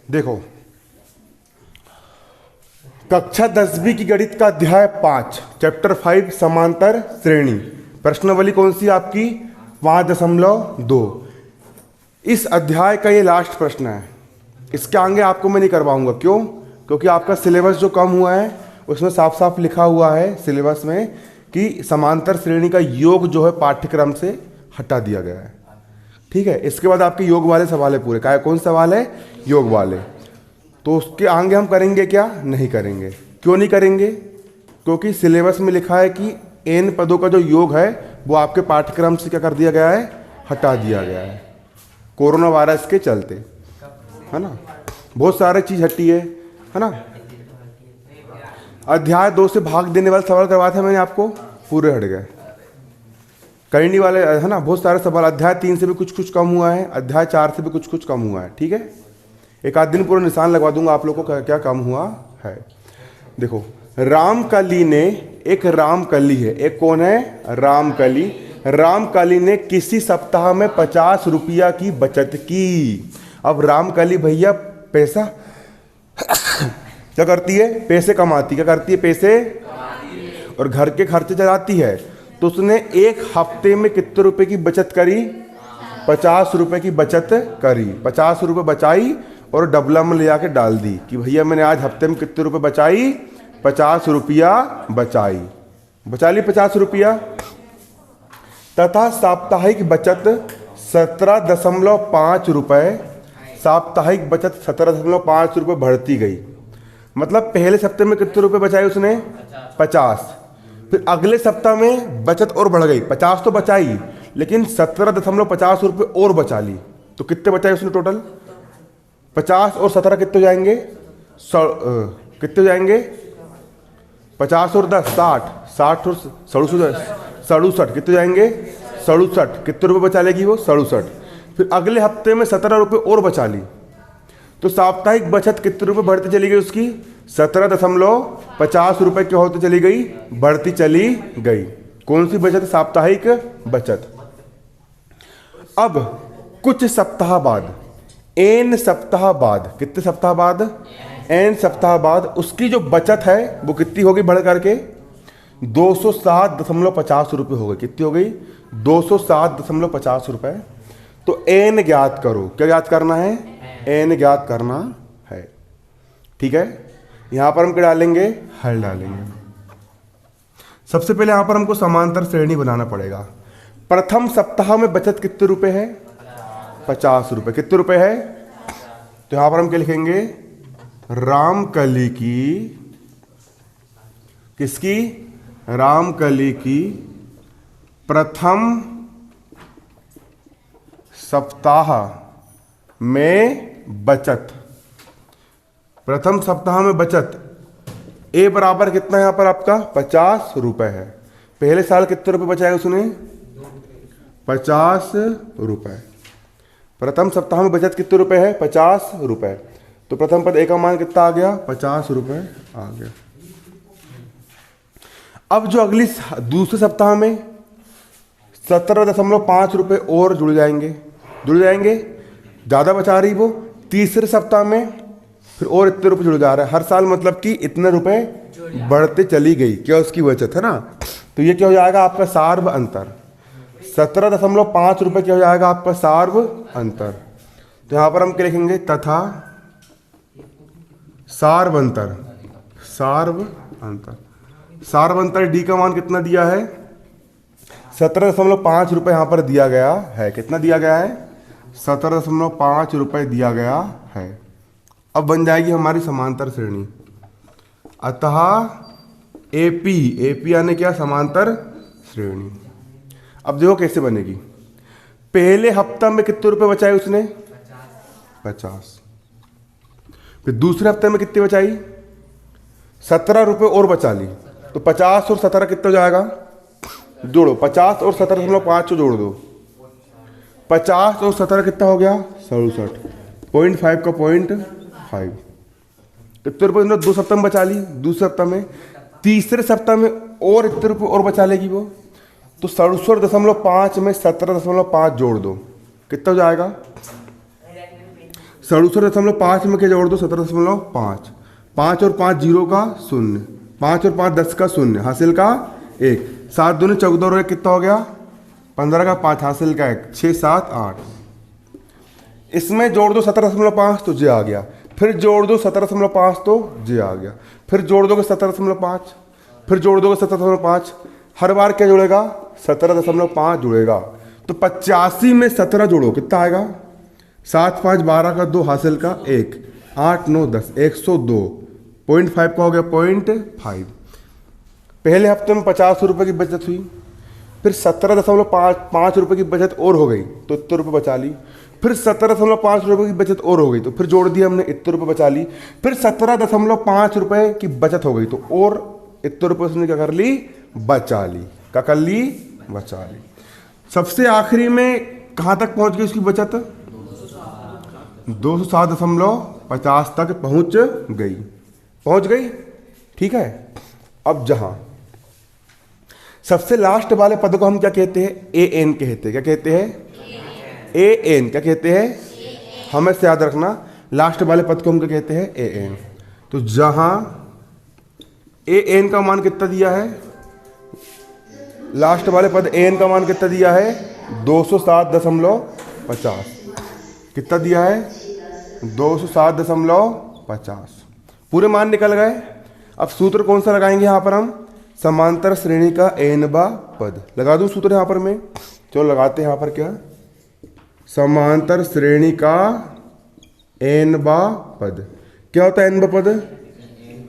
देखो, कक्षा 10वीं की गणित का अध्याय 5 चैप्टर 5 समांतर श्रेणी, प्रश्नावली कौन सी आपकी 5.2। इस अध्याय का ये लास्ट प्रश्न है। इसके आगे आपको मैं नहीं करवाऊंगा। क्यों? क्योंकि आपका सिलेबस जो कम हुआ है उसमें साफ साफ लिखा हुआ है सिलेबस में कि समांतर श्रेणी का योग जो है पाठ्यक्रम से हटा दिया गया है। ठीक है, इसके बाद आपके योग वाले सवाल है पूरे। क्या कौन सवाल है? योग वाले। तो उसके आगे हम करेंगे क्या? नहीं करेंगे। क्यों नहीं करेंगे? क्योंकि सिलेबस में लिखा है कि एन पदों का जो योग है वो आपके पाठ्यक्रम से क्या कर दिया गया है? हटा दिया गया है, कोरोना वायरस के चलते, है ना। बहुत सारे चीज हटी है ना। अध्याय 2 से भाग देने वाले सवाल करवाए थे मैंने आपको, पूरे हट गए। करनी वाले है ना, बहुत सारे सवाल। अध्याय 3 से भी कुछ कुछ कम हुआ है, अध्याय 4 से भी कुछ कुछ कम हुआ है। ठीक है, एक आध दिन पूरा निशान लगवा दूंगा आप लोगों को क्या कम हुआ है। देखो, रामकली ने, एक रामकली है, एक कौन है? रामकली। रामकली ने किसी सप्ताह में 50 रुपया की बचत की। अब रामकली भैया पैसा क्या करती है? पैसे कमाती। क्या करती है? पैसे और घर के खर्चे चलाती है। तो उसने एक हफ्ते में कितने रुपए की बचत करी? 50 रुपए की बचत करी। 50 रुपए बचाई और डबला में ले जाके डाल दी कि भैया मैंने आज हफ्ते में कितने रुपए बचाई? 50 रुपया बचाई। बचा ली 50 रुपया। तथा साप्ताहिक बचत 17.5 रुपए, साप्ताहिक बचत 17.5 रुपये बढ़ती गई। मतलब पहले सप्ताह में कितने रुपए बचाए उसने? 50। फिर अगले सप्ताह में बचत और बढ़ गई। 50 तो बचाई लेकिन 17.50 रुपये और बचा ली। तो कितने बचाए उसने टोटल? 50 और 17 कितने हो जाएंगे? कितने हो जाएंगे? 50 और 10 60, 60 और 67 कितने हो जाएंगे? 67। कितने रुपए बचा लेगी वो? 67। फिर अगले हफ्ते में 17 रुपये और बचा ली। तो साप्ताहिक बचत कितने रुपए बढ़ती चली गई उसकी? 17.50 रुपये की होती चली गई, बढ़ती चली गई। कौन सी बचत? साप्ताहिक बचत। अब कुछ सप्ताह बाद, एन सप्ताह बाद, कितने सप्ताह बाद? एन सप्ताह बाद उसकी जो बचत है वो कितनी होगी? बढ़ करके 207.50 रुपये हो गई। कितनी हो गई? 207.50 रुपये। तो एन ज्ञात करो। क्या ज्ञात करना है? एन ज्ञात करना है। ठीक है, यहां पर हम क्या डालेंगे? हल डालेंगे। सबसे पहले यहां पर हमको समांतर श्रेणी बनाना पड़ेगा। प्रथम सप्ताह में बचत कितने रुपए है? 50 रुपये। कितने रुपए है? तो यहां पर हम क्या लिखेंगे? रामकली की, किसकी? रामकली की प्रथम सप्ताह में बचत। प्रथम सप्ताह में बचत ए बराबर कितना है? यहां पर आपका 50 रुपए है। पहले साल कितने रुपए बचाए उसने? 50 रुपए। प्रथम सप्ताह में बचत कितने रुपए है? 50 रुपए। तो प्रथम पद ए का मान कितना आ गया? 50 रुपए आ गया। अब जो अगली दूसरे सप्ताह में 17.5 रुपये और जुड़ जाएंगे। ज़्यादा बचा रही वो। तीसरे सप्ताह में फिर और इतने रुपए जुड़ जा रहा है। हर साल मतलब कि इतने रुपए बढ़ते चली गई क्या उसकी बचत, है ना। तो ये क्या हो जाएगा आपका? सार्व अंतर। 17.5 रुपये क्या हो जाएगा आपका? सार्व अंतर। तो यहाँ पर हम क्या लिखेंगे? तथा सार्व अंतर। सार्व अंतर डी का मान कितना दिया है? 17.5 रुपये यहाँ पर दिया गया है। कितना दिया गया है? 17.5 रुपये दिया गया है। अब बन जाएगी हमारी समांतर श्रेणी। अतः एपी यानी क्या? समांतर श्रेणी। अब देखो कैसे बनेगी। पहले हफ्ता में कितने रुपए बचाए उसने? 50। फिर दूसरे हफ्ते में कितनी बचाई? 17 रुपये और बचा ली। तो 50 और 17 कितना हो जाएगा? जोड़ो, 50 और 17.5 को जोड़ दो। 50 और 17 कितना हो गया? 67। 0.5 का 0.5। कितने रुपये? 2 सप्ताह में बचा ली। दूसरे सप्ताह में, तीसरे सप्ताह में और इतने रुपये और बचा लेगी वो। तो 67.5 में 17.5 जोड़ दो। कितना हो जाएगा? 67.5 में क्या जोड़ दो? 17.5। 5 और 5 0 का 0, 5 और 5 10 का 0, हासिल का 1, 7 दूनी 14 और 1 कितना हो गया? 15 का 5, हासिल का 1, 6 7 8। इसमें जोड़ दो 17.5 तो जे आ गया, फिर जोड़ दो 17.5 तो जे आ गया, फिर जोड़ दोगे 17.5, फिर जोड़ दोगे 17.5, हर बार क्या जुड़ेगा? 17.5 जुड़ेगा। तो 85 में 17 जोड़ो, कितना आएगा? 7 5 12 का 2, हासिल का 1, 8 9 10, 102। 0.5 का हो गया 0.5। पहले हफ्ते में 50 रुपये की बचत हुई, फिर 17.5 रुपये की बचत और हो गई तो इतने रुपये बचा ली, फिर 17.5 रुपये की बचत और हो गई तो फिर जोड़ दिया हमने, इतने रुपये बचा ली, फिर 17.5 रुपये की बचत हो गई तो और इतने रुपये उसने क्या कर ली? बचा ली। क्या कर ली? बचा ली। सबसे आखिरी में कहाँ तक पहुँच गई उसकी बचत? 207.50 तक पहुँच गई। ठीक है। अब जहाँ सबसे लास्ट वाले पद को हम क्या कहते हैं? ए एन कहते हैं। क्या कहते हैं? A N. क्या कहते हैं? हमें से याद रखना, लास्ट वाले पद को हम क्या कहते हैं? A N. तो जहां ए एन का मान कितना दिया है? लास्ट वाले पद ए एन का मान कितना दिया है? 207.50। कितना दिया है? 207.50। पूरे मान निकल गए। अब सूत्र कौन सा लगाएंगे यहां पर हम? समांतर श्रेणी का एनवा पद। लगा दूं सूत्र यहां पर मैं? चलो लगाते हैं यहां पर। क्या? समांतर श्रेणी का एनवा पद। क्या होता है एनवा पद?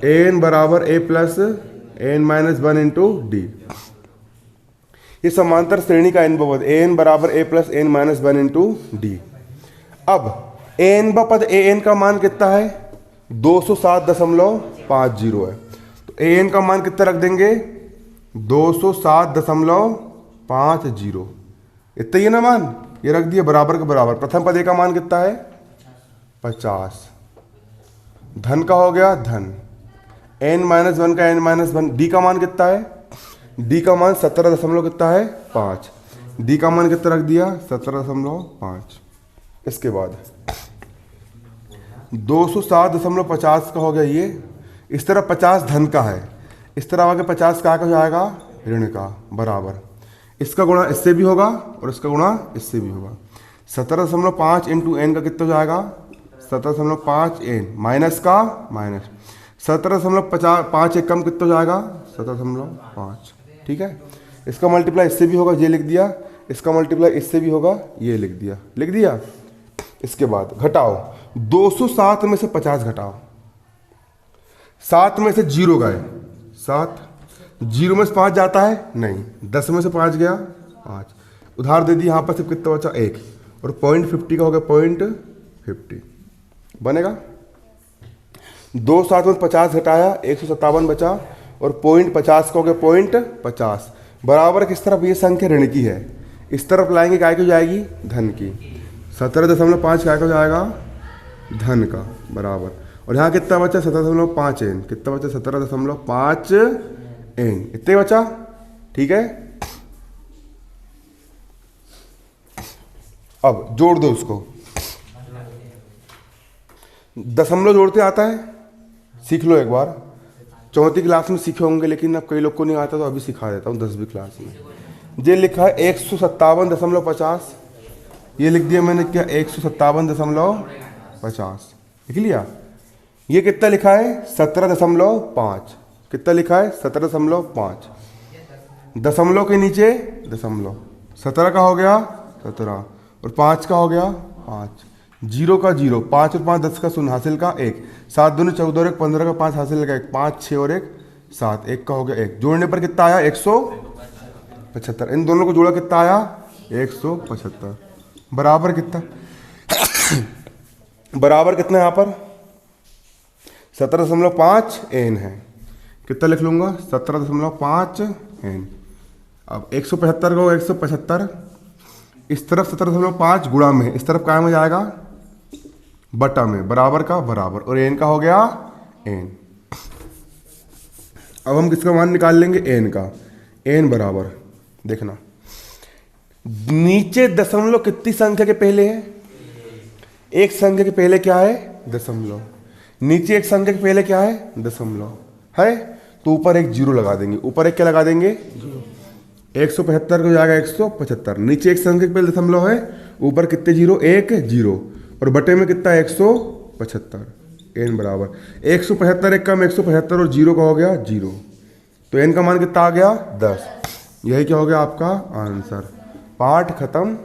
एन बराबर a plus n minus 1 into d. ये समांतर श्रेणी का एनवा पद, एन बराबर a plus n minus 1 into d. अब एनवा पद ए एन का मान कितना है? 207.50 है। तो ए एन का मान कितना रख देंगे? 207.50। इतना ही है ना मान? ये रख दिया बराबर के बराबर। प्रथम पद ए का मान कितना है? 50। धन का हो गया धन, n माइनस 1 का n माइनस 1। डी का मान कितना है? डी का मान 17 कितना है? 5। डी का मान कितना रख दिया? 17.5। इसके बाद 207.50 का हो गया ये। इस तरह 50 धन का है, इस तरह आगे 50 का हो जाएगा ऋण का, बराबर। इसका गुणा इससे भी होगा और इसका गुणा इससे भी होगा। 17.5 इंटू एन का कितना हो जाएगा? 17.5 एन माइनस का माइनस 17.5 एक कम कितना हो जाएगा? 17.5। ठीक है। इसका मल्टीप्लाई इससे भी होगा, ये लिख दिया। इसका मल्टीप्लाई इससे भी होगा, ये लिख दिया। इसके बाद घटाओ, 207 में से 50 घटाओ, 7 में से 0 गए, 7, 0 में से 5 जाता है नहीं, 10 में से 5 गया 5, उधार दे दी। यहाँ पर सिर्फ कितना बचा? 1। और 0.50 का हो गया 0.50 बनेगा। 207 में 50 घटाया 157 बचा और 0.50 का हो गया 0.50 बराबर। किस तरफ? ये संख्या ऋण की है, इस तरफ लाएंगे काय की हो जाएगी? धन की। 17.5 काय का हो जाएगा? धन का, बराबर। और यहाँ कितना बचा? 17.5 एन। कितना बचा? 17.5 एन। इतने बचा। ठीक है। अब जोड़ दो उसको। दशमलव जोड़ते आता है? सीख लो एक बार। 4वीं क्लास में सीखे होंगे, लेकिन अब कई लोग को नहीं आता तो अभी सिखा देता हूँ 10वीं क्लास में। ये लिखा है 157.50। ये लिख दिया मैंने क्या? 157.50 लिख लिया। ये कितना लिखा है? 17.5। कितना लिखा है? 17.5। दशमलव के नीचे दशमलव। 17 का हो गया 17 और 5 का हो गया 5। 0 का 0, 5 और 5 10 का 0, हासिल का 1। 7 दूनी 14 और 1 15 का 5, हासिल का 1। 5 6 और 1 7, 1 का हो गया 1। जोड़ने पर कितना आया? 175। इन दोनों को जोड़ा कितना आया? 175। बराबर कितना? बराबर कितना यहाँ पर? 17.5 एन है। कितना लिख लूंगा? 17.5 एन। अब 175 को 175, इस तरफ 17.5 गुणा में, इस तरफ क्या में जाएगा? बटा में, बराबर का बराबर। और एन का हो गया एन। अब हम किसका मान निकाल लेंगे? एन का। एन बराबर, देखना नीचे दशमलव कितनी संख्या के पहले है? एक संख्या के पहले क्या है, दशमलव। नीचे एक संख्या के पहले क्या है, दशमलव है, तो ऊपर एक जीरो लगा देंगे। ऊपर एक क्या लगा देंगे, 175 हो जाएगा 175। नीचे एक संख्या के पहले दशमलव है, ऊपर कितने जीरो, एक जीरो, और बटे में कितना 175। एन बराबर 175 एक कम 175 और जीरो का हो गया जीरो, तो एन का मान कितना आ गया 10। यही क्या हो गया आपका आंसर। पाठ खत्म।